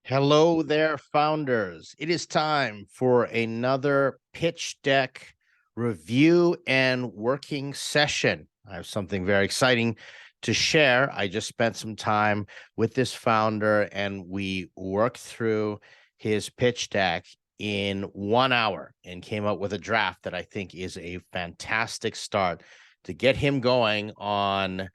Hello there, founders. It is time for another pitch deck review and working session. I have something very exciting to share. I just spent some time with this founder and we worked through his pitch deck in 1 hour and came up with a draft that I think is a fantastic start to get him going on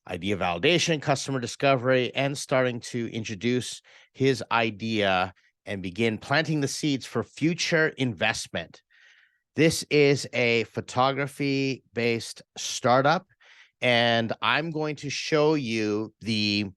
idea validation, customer discovery, and starting to introduce his idea and begin planting the seeds for future investment. This is a photography based startup, and I'm going to show you the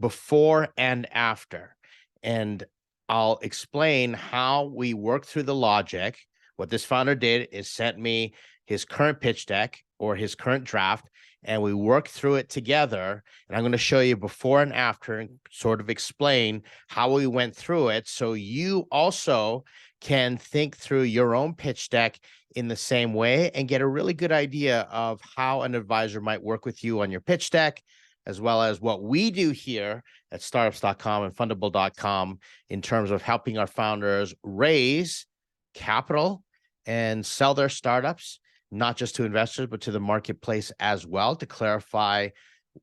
before and after. And I'll explain how we work through the logic. What this founder did is sent me his current pitch deck or his current draft, and we worked through it together. And I'm going to show you before and after and sort of explain how we went through it so you also can think through your own pitch deck in the same way and get a really good idea of how an advisor might work with you on your pitch deck, as well as what we do here at startups.com and fundable.com in terms of helping our founders raise capital and sell their startups, not just to investors, but to the marketplace as well, to clarify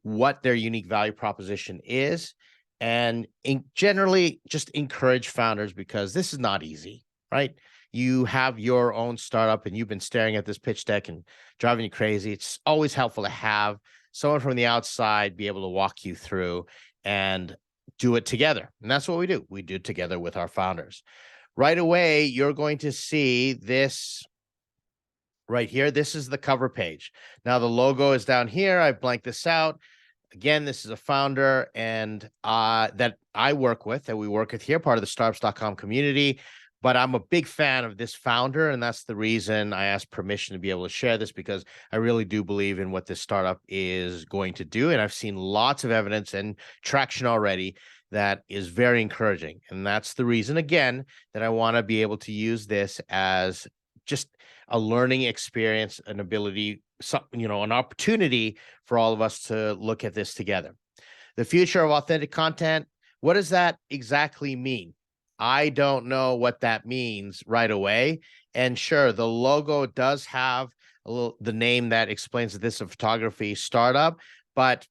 what their unique value proposition is, and generally just encourage founders, because this is not easy, right? You have your own startup and you've been staring at this pitch deck and driving you crazy. It's always helpful to have someone from the outside be able to walk you through and do it together. And that's what we do. We do it together with our founders. Right away, you're going to see this right here. This is the cover page. Now the logo is down here. I blanked this out. Again, this is a founder and that I work with, that we work with here, part of the startups.com community. But I'm a big fan of this founder, and that's the reason I asked permission to be able to share this, because I really do believe in what this startup is going to do. And I've seen lots of evidence and traction already that is very encouraging. And that's the reason, again, that I want to be able to use this as just a learning experience, an ability, an opportunity for all of us to look at this together. The future of authentic content. What does that exactly mean? I don't know what that means right away. And sure, the logo does have the name that explains that this is a photography startup, but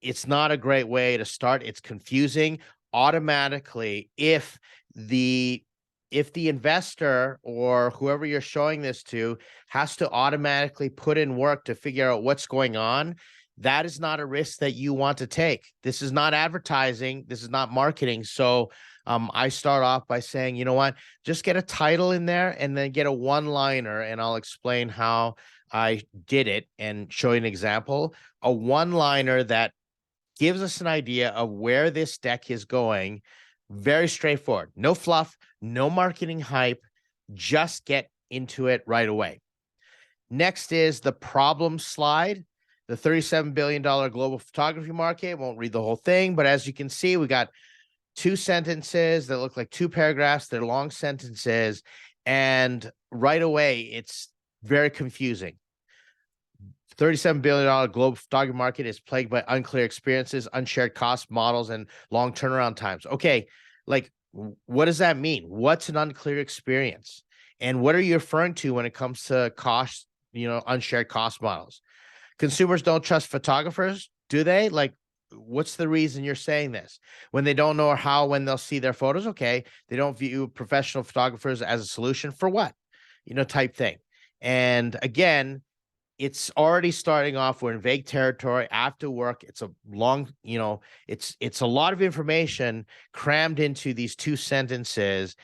it's not a great way to start. It's confusing automatically if the investor or whoever you're showing this to has to automatically put in work to figure out what's going on. That is not a risk that you want to take. This is not advertising. This is not marketing. So I start off by saying, you know what, just get a title in there and then get a one-liner, and I'll explain how I did it and show you an example. A one-liner that gives us an idea of where this deck is going. Very straightforward. No fluff, no marketing hype. Just get into it right away. Next is the problem slide. The $37 billion global photography market. Won't read the whole thing, but as you can see, we got two sentences that look like two paragraphs. They're long sentences, and right away, it's very confusing. $37 billion global photography market is plagued by unclear experiences, unshared cost models, and long turnaround times. Okay, like, what does that mean? What's an unclear experience? And what are you referring to when it comes to cost, unshared cost models? Consumers don't trust photographers, do they? Like, what's the reason you're saying this? When they don't know when they'll see their photos, okay, they don't view professional photographers as a solution for what? Type thing. And again, it's already starting off. We're in vague territory. After work, it's a long, it's a lot of information crammed into these two sentences.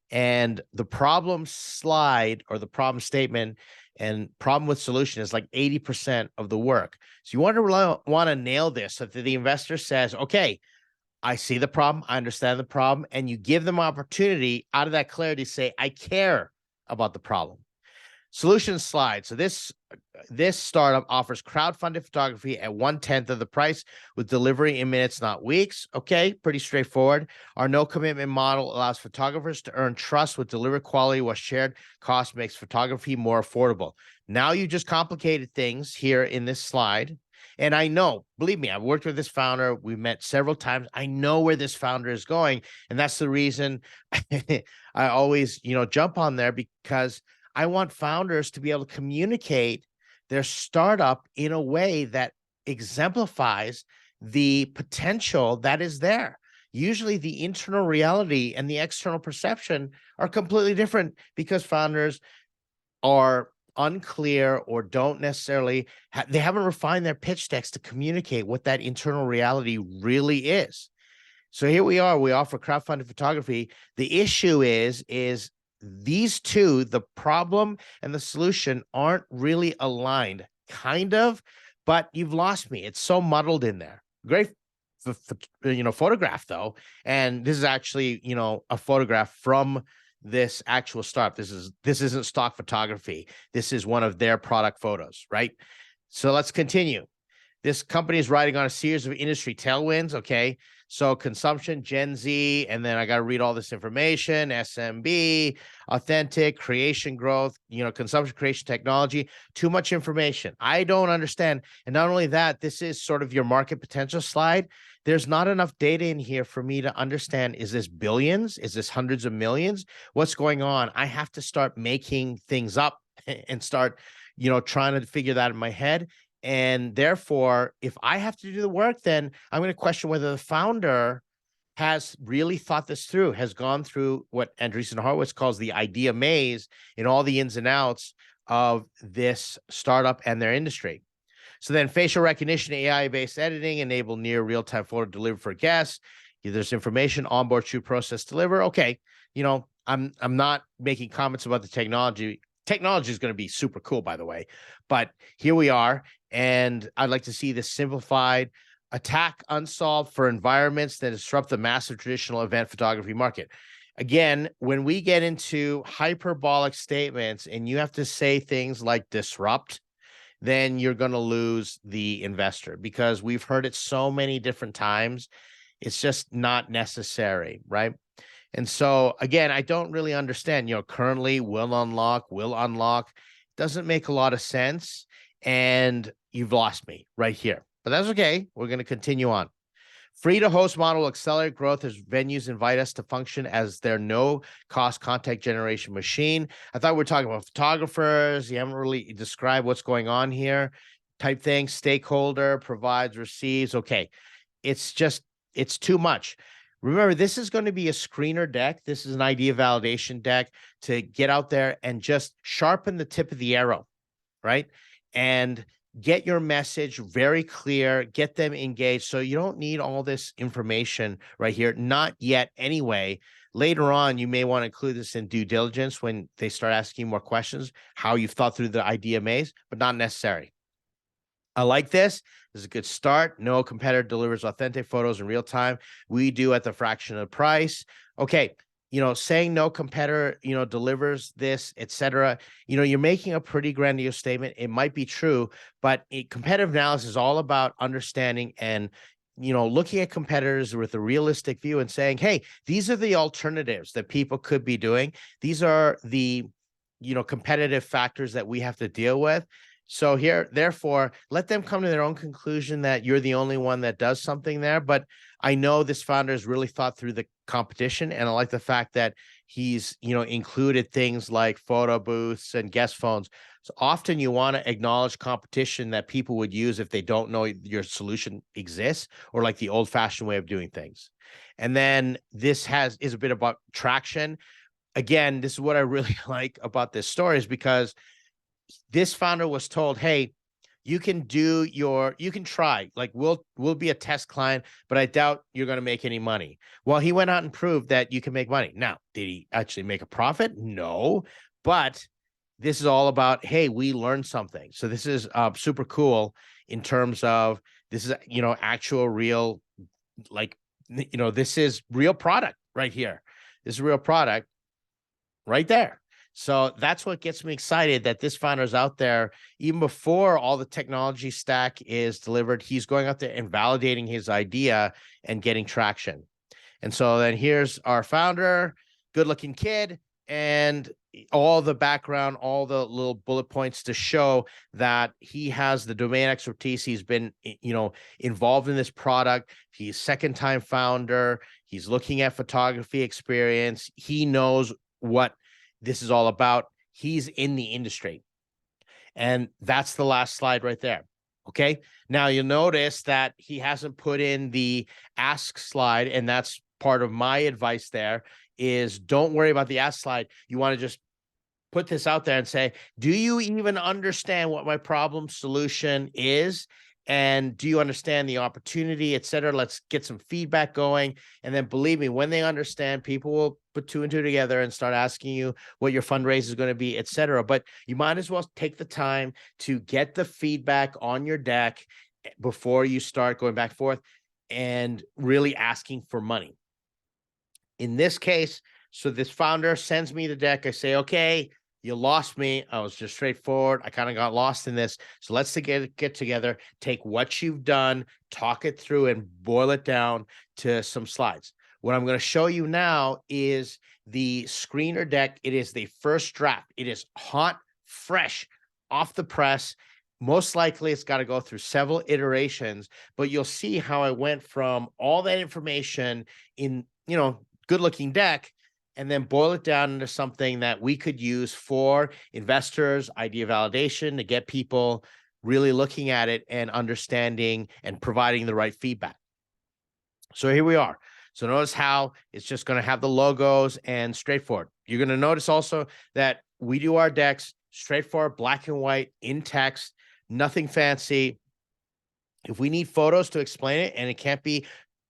And the problem slide or the problem statement and problem with solution is like 80% of the work. So you want to nail this so that the investor says, okay, I see the problem, I understand the problem, and you give them opportunity out of that clarity to say, I care about the problem. Solution slide. So this startup offers crowdfunded photography at 1/10 of the price with delivery in minutes, not weeks. Okay, pretty straightforward. Our no commitment model allows photographers to earn trust with delivery quality, while shared cost makes photography more affordable. Now you just complicated things here in this slide. And I know, believe me, I've worked with this founder. We met several times. I know where this founder is going. And that's the reason I always, jump on there, because I want founders to be able to communicate their startup in a way that exemplifies the potential that is there. Usually the internal reality and the external perception are completely different, because founders are unclear or don't necessarily, they haven't refined their pitch decks to communicate what that internal reality really is. So here we are, we offer crowdfunding photography. The issue is these two, the problem and the solution, aren't really aligned, kind of, but you've lost me. It's so muddled in there. Great, photograph though. And this is actually, a photograph from this actual startup. This isn't stock photography. This is one of their product photos, right? So let's continue. This company is riding on a series of industry tailwinds. Okay. So consumption, Gen Z, and then I got to read all this information, SMB, authentic, creation growth, consumption, creation, technology, too much information. I don't understand. And not only that, this is sort of your market potential slide. There's not enough data in here for me to understand, is this billions? Is this hundreds of millions? What's going on? I have to start making things up and start, trying to figure that in my head. And therefore, if I have to do the work, then I'm going to question whether the founder has really thought this through, has gone through what Andreessen Horowitz calls the idea maze in all the ins and outs of this startup and their industry. So then facial recognition, AI-based editing, enable near real-time photo delivery for guests. There's information, onboard, shoot, process, deliver. Okay, I'm not making comments about the technology. Technology is going to be super cool, by the way, but here we are. And I'd like to see this simplified, attack unsolved for environments that disrupt the massive traditional event photography market. Again, when we get into hyperbolic statements and you have to say things like disrupt, then you're going to lose the investor, because we've heard it so many different times. It's just not necessary, right? And so, again, I don't really understand, currently will unlock, doesn't make a lot of sense. And you've lost me right here, but that's okay. We're going to continue on. Free to host model will accelerate growth as venues invite us to function as their no cost content generation machine. I thought we were talking about photographers. You haven't really described what's going on here. Type thing, stakeholder, provides, receives. Okay. It's too much. Remember, this is going to be a screener deck. This is an idea validation deck to get out there and just sharpen the tip of the arrow, right? And get your message very clear, get them engaged. So you don't need all this information right here. Not yet anyway. Later on, you may want to include this in due diligence when they start asking more questions, how you've thought through the idea maze, but not necessary. I like this. This is a good start. No competitor delivers authentic photos in real time. We do at the fraction of the price. Okay. Saying no competitor, delivers this, etc. You're making a pretty grandiose statement. It might be true, but competitive analysis is all about understanding and, looking at competitors with a realistic view and saying, hey, these are the alternatives that people could be doing. These are the, competitive factors that we have to deal with. So here, therefore, let them come to their own conclusion that you're the only one that does something there. But I know this founder has really thought through the competition, and I like the fact that he's, included things like photo booths and guest phones. So often you want to acknowledge competition that people would use if they don't know your solution exists, or like the old-fashioned way of doing things. And then this is a bit about traction. Again, this is what I really like about this story, is because this founder was told, hey, you can try, like we'll be a test client, but I doubt you're going to make any money. Well, he went out and proved that you can make money. Now, did he actually make a profit? No, but this is all about, hey, we learned something. So this is super cool in terms of this is, actual real, this is real product right here. This is real product right there. So that's what gets me excited, that this founder is out there even before all the technology stack is delivered. He's going out there and validating his idea and getting traction. And so then here's our founder, good looking kid, and all the background, all the little bullet points to show that he has the domain expertise. He's been, involved in this product. He's second-time founder. He's looking at photography experience. He knows what this is all about. He's in the industry. And that's the last slide right there. Okay. Now you'll notice that he hasn't put in the ask slide, and that's part of my advice there is don't worry about the ask slide. You want to just put this out there and say, do you even understand what my problem solution is? And do you understand the opportunity, et cetera? Let's get some feedback going. And then believe me, when they understand, people will put two and two together and start asking you what your fundraiser is going to be, et cetera. But you might as well take the time to get the feedback on your deck before you start going back and forth and really asking for money. In this case, so this founder sends me the deck. I say, okay, you lost me. I was just straightforward. I kind of got lost in this. So let's get together, take what you've done, talk it through, and boil it down to some slides. What I'm going to show you now is the screener deck. It is the first draft. It is hot, fresh, off the press. Most likely it's got to go through several iterations, but you'll see how I went from all that information in, good looking deck, and then boil it down into something that we could use for investors, idea validation, to get people really looking at it and understanding and providing the right feedback. So here we are. So notice how it's just going to have the logos and straightforward. You're going to notice also that we do our decks straightforward, black and white, in text, nothing fancy. If we need photos to explain it, and it can't be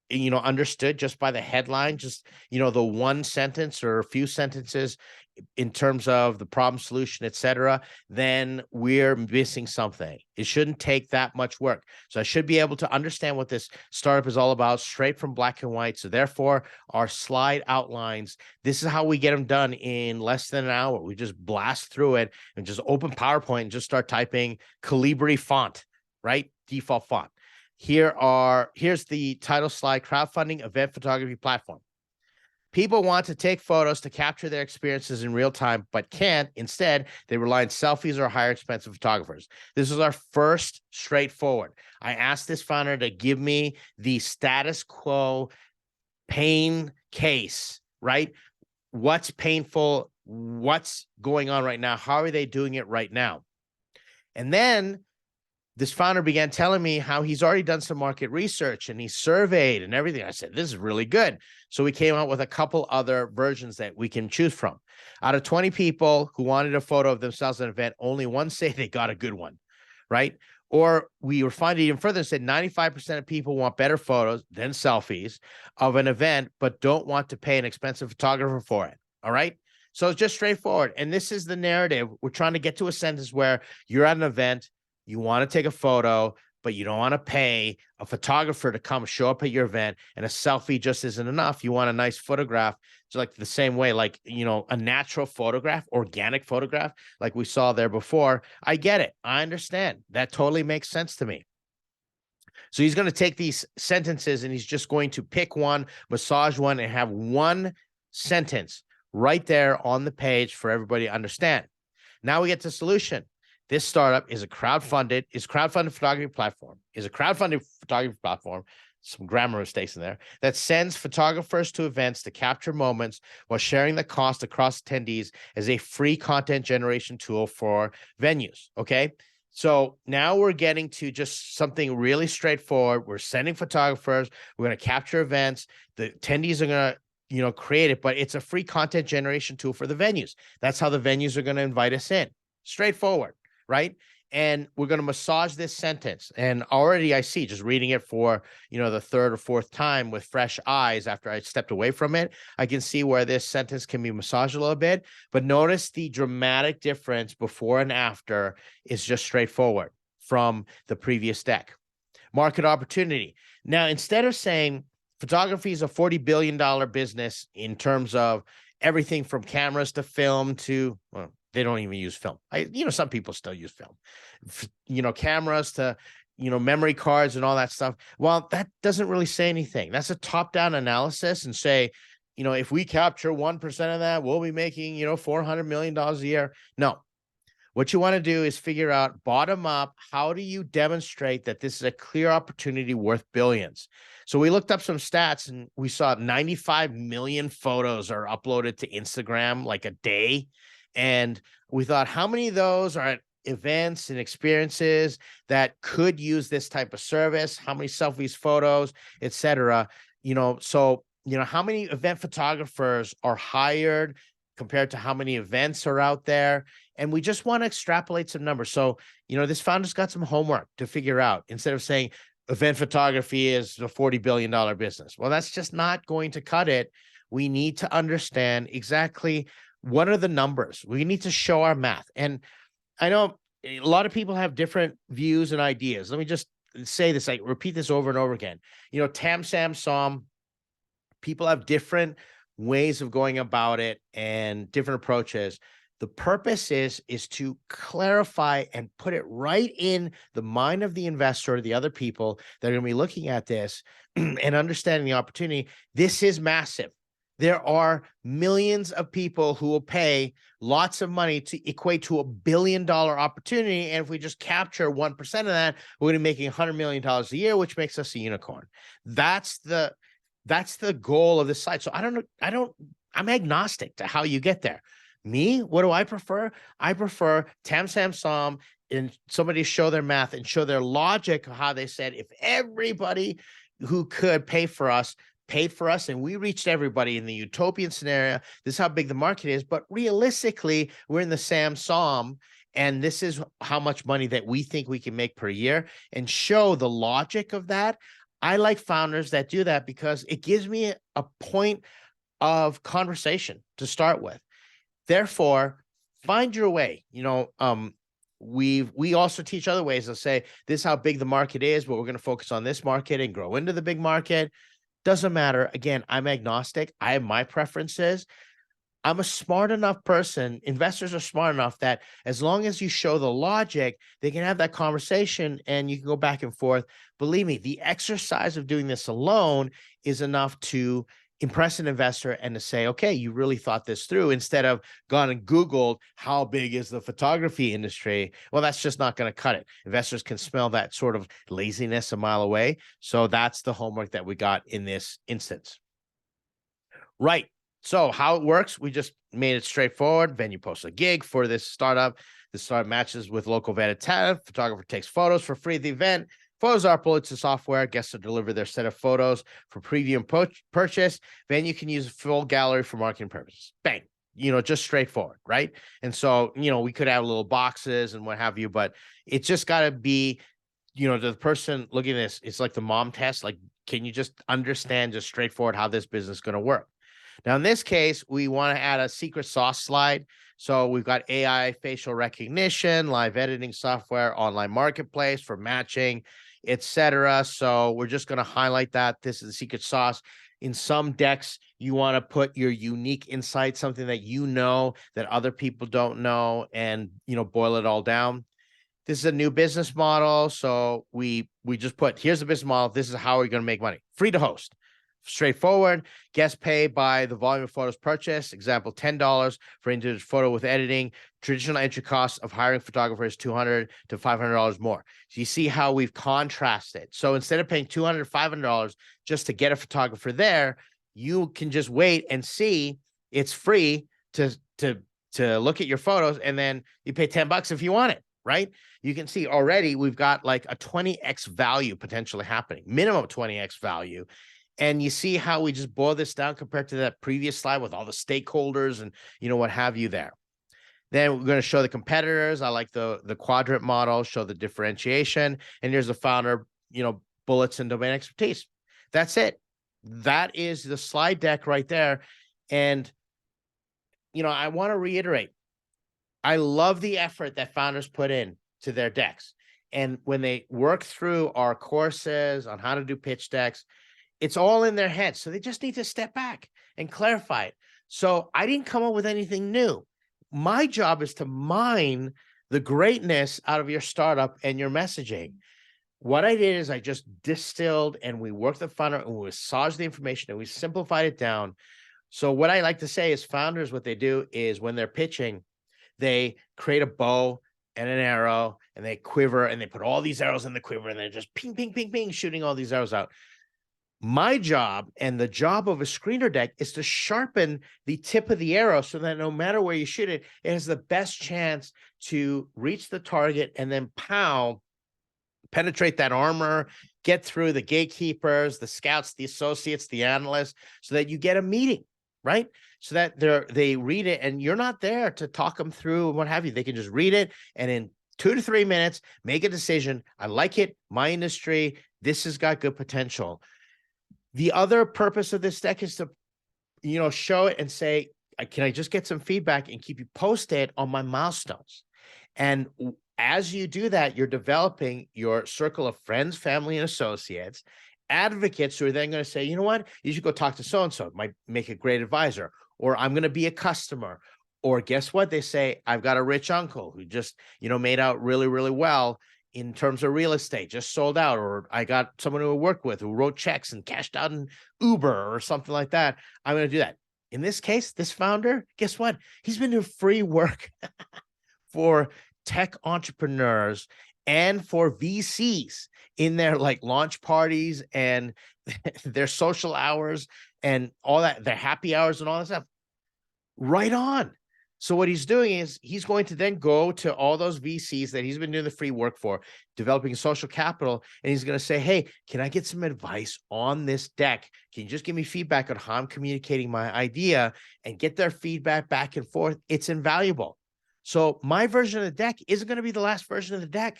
understood just by the headline, just, the one sentence or a few sentences in terms of the problem, solution, et cetera, then we're missing something. It shouldn't take that much work. So I should be able to understand what this startup is all about straight from black and white. So therefore, our slide outlines, this is how we get them done in less than an hour. We just blast through it and just open PowerPoint and just start typing Calibri font, right? Default font. Here's the title slide: crowdfunding event photography platform. People want to take photos to capture their experiences in real time, but can't. Instead, they rely on selfies or hire expensive photographers. This is our first straightforward. I asked this founder to give me the status quo pain case, right? What's painful? What's going on right now? How are they doing it right now? And then this founder began telling me how he's already done some market research and he surveyed and everything. I said, this is really good. So we came out with a couple other versions that we can choose from. Out of 20 people who wanted a photo of themselves at an event, only one say they got a good one, right? Or we refined it even further and said 95% of people want better photos than selfies of an event, but don't want to pay an expensive photographer for it, all right? So it's just straightforward. And this is the narrative. We're trying to get to a sentence where you're at an event, you want to take a photo, but you don't want to pay a photographer to come show up at your event, and a selfie just isn't enough. You want a nice photograph. It's like the same way, like, a natural photograph, organic photograph, like we saw there before. I get it. I understand. That totally makes sense to me. So he's going to take these sentences and he's just going to pick one, massage one, and have one sentence right there on the page for everybody to understand. Now we get to solution. This startup is a crowdfunded photography platform, some grammar mistakes in there, that sends photographers to events to capture moments while sharing the cost across attendees as a free content generation tool for venues. Okay. So now we're getting to just something really straightforward. We're sending photographers, we're going to capture events, the attendees are going to, create it, but it's a free content generation tool for the venues. That's how the venues are going to invite us in. Straightforward. Right. And we're going to massage this sentence. And already I see, just reading it for, the third or fourth time with fresh eyes after I stepped away from it, I can see where this sentence can be massaged a little bit. But notice the dramatic difference before and after is just straightforward from the previous deck. Market opportunity. Now, instead of saying photography is a $40 billion business in terms of everything from cameras to film to, well, they don't even use film. Some people still use film, cameras to, memory cards and all that stuff. Well, that doesn't really say anything. That's a top-down analysis and say, if we capture 1% of that, we'll be making, $400 million a year. No. What you want to do is figure out bottom up, how do you demonstrate that this is a clear opportunity worth billions? So we looked up some stats and we saw 95 million photos are uploaded to Instagram like a day. And we thought, how many of those are at events and experiences that could use this type of service? How many selfies, photos, etc. So, how many event photographers are hired compared to how many events are out there? And we just want to extrapolate some numbers. So, this founder's got some homework to figure out. Instead of saying event photography is a $40 billion business. Well, that's just not going to cut it. We need to understand exactly what are the numbers. We need to show our math. And I know a lot of people have different views and ideas. Let me just say this, I repeat this over and over again. TAM, SAM, SOM, people have different ways of going about it and different approaches. The purpose is to clarify and put it right in the mind of the investor or the other people that are going to be looking at this and understanding the opportunity. This is massive. There are millions of people who will pay lots of money to equate to $1 billion opportunity. And if we just capture 1% of that, we're going to be making $100 million a year, which makes us a unicorn. That's the goal of this site. So I'm agnostic to how you get there. Me, what do I prefer? I prefer TAM, SAM, SOM, and somebody show their math and show their logic of how they said, if everybody who could paid for us, and we reached everybody in the utopian scenario, this is how big the market is. But realistically, we're in the SAM, SOM, and this is how much money that we think we can make per year, and show the logic of that. I like founders that do that because it gives me a point of conversation to start with. Therefore, find your way. We also teach other ways to say, this is how big the market is, but we're going to focus on this market and grow into the big market. Doesn't matter. Again, I'm agnostic. I have my preferences. I'm a smart enough person. Investors are smart enough that as long as you show the logic, they can have that conversation and you can go back and forth. Believe me, the exercise of doing this alone is enough to impress an investor and to say, okay, you really thought this through, instead of gone and Googled how big is the photography industry. Well, that's just not going to cut it. Investors can smell that sort of laziness a mile away. So that's the homework that we got in this instance. Right. So how it works, we just made it straightforward. Venue posts a gig for this startup. The startup matches with local vetted talent. Photographer takes photos for free at the event. Photos are uploaded to software. Guests will deliver their set of photos for preview and purchase. Venue can use a full gallery for marketing purposes. Bang. Just straightforward, right? And so, we could have little boxes and what have you, but it's just got to be, the person looking at this, it's like the mom test. Like, can you just understand just straightforward how this business is going to work? Now, in this case, we want to add a secret sauce slide. So we've got AI facial recognition, live editing software, online marketplace for matching, etc. So we're just going to highlight that. This is the secret sauce. In some decks, you want to put your unique insight, something that that other people don't know, and boil it all down. This is a new business model. So we just put, here's the business model. This is how we're going to make money. Free to host. Straightforward. Guests pay by the volume of photos purchased. Example, $10 for individual photo with editing. Traditional entry costs of hiring photographers, $200 to $500 more. So you see how we've contrasted. So instead of paying $200 to $500 just to get a photographer there, you can just wait and see it's free to look at your photos, and then you pay $10 if you want it, right? You can see already we've got like a 20x value potentially happening, minimum 20x value. And you see how we just boil this down compared to that previous slide with all the stakeholders and, what have you there. Then we're going to show the competitors. I like the quadrant model, show the differentiation. And here's the founder, bullets and domain expertise. That's it. That is the slide deck right there. And, I want to reiterate, I love the effort that founders put in to their decks. And when they work through our courses on how to do pitch decks, it's all in their head. So they just need to step back and clarify it. So I didn't come up with anything new. My job is to mine the greatness out of your startup and your messaging. What I did is I just distilled, and we worked the funnel and we massaged the information and we simplified it down. So what I like to say is founders, what they do is when they're pitching, they create a bow and an arrow and they quiver and they put all these arrows in the quiver and they're just ping, ping, ping, ping, shooting all these arrows out. My job and the job of a screener deck is to sharpen the tip of the arrow so that no matter where you shoot it, it has the best chance to reach the target and then pow, penetrate that armor, get through the gatekeepers, the scouts, the associates, the analysts, so that you get a meeting, right? So that they read it and you're not there to talk them through and what have you. They can just read it and in 2 to 3 minutes, make a decision. I like it. My industry, this has got good potential. The other purpose of this deck is to, show it and say, can I just get some feedback and keep you posted on my milestones? And as you do that, you're developing your circle of friends, family, and associates, advocates who are then going to say, you know what, you should go talk to so-and-so, it might make a great advisor, or I'm going to be a customer. Or guess what? They say, I've got a rich uncle who just, made out really, really well in terms of real estate, just sold out, or I got someone who I worked with who wrote checks and cashed out in Uber or something like that. I'm going to do that. In this case, this founder, guess what? He's been doing free work for tech entrepreneurs and for VCs in their launch parties and their social hours and all that, their happy hours and all that stuff. Right on. So what he's doing is he's going to then go to all those VCs that he's been doing the free work for, developing social capital, and he's going to say, hey, can I get some advice on this deck? Can you just give me feedback on how I'm communicating my idea and get their feedback back and forth? It's invaluable. So my version of the deck isn't going to be the last version of the deck.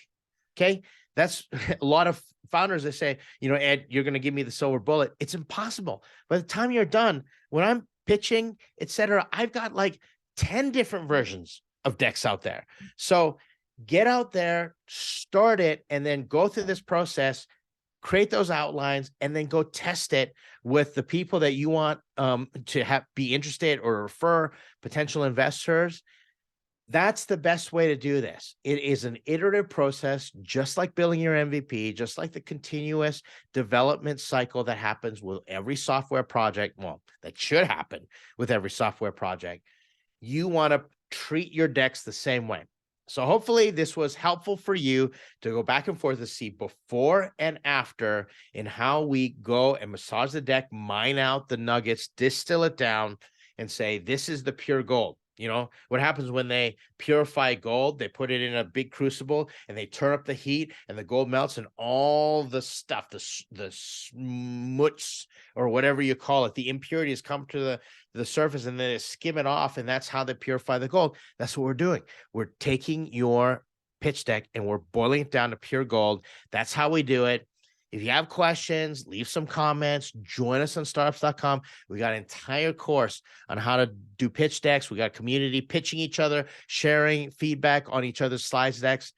Okay. That's a lot of founders that say, Ed, you're going to give me the silver bullet. It's impossible. By the time you're done, when I'm pitching, etc., I've got 10 different versions of decks out there. So get out there, start it, and then go through this process, create those outlines, and then go test it with the people that you want to be interested or refer potential investors. That's the best way to do this. It is an iterative process, just like building your MVP, just like the continuous development cycle that happens with every software project. Well, that should happen with every software project. You want to treat your decks the same way. So hopefully this was helpful for you to go back and forth to see before and after in how we go and massage the deck, mine out the nuggets, distill it down, and say, this is the pure gold. What happens when they purify gold? They put it in a big crucible and they turn up the heat and the gold melts and all the stuff, the smuts or whatever you call it, the impurities come to the surface and then they skim it off. And that's how they purify the gold. That's what we're doing. We're taking your pitch deck and we're boiling it down to pure gold. That's how we do it. If you have questions, leave some comments, join us on startups.com. We got an entire course on how to do pitch decks. We got community pitching each other, sharing feedback on each other's slides decks.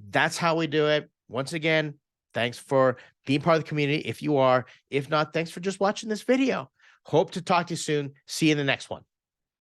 That's how we do it. Once again, thanks for being part of the community. If you are, if not, thanks for just watching this video. Hope to talk to you soon. See you in the next one.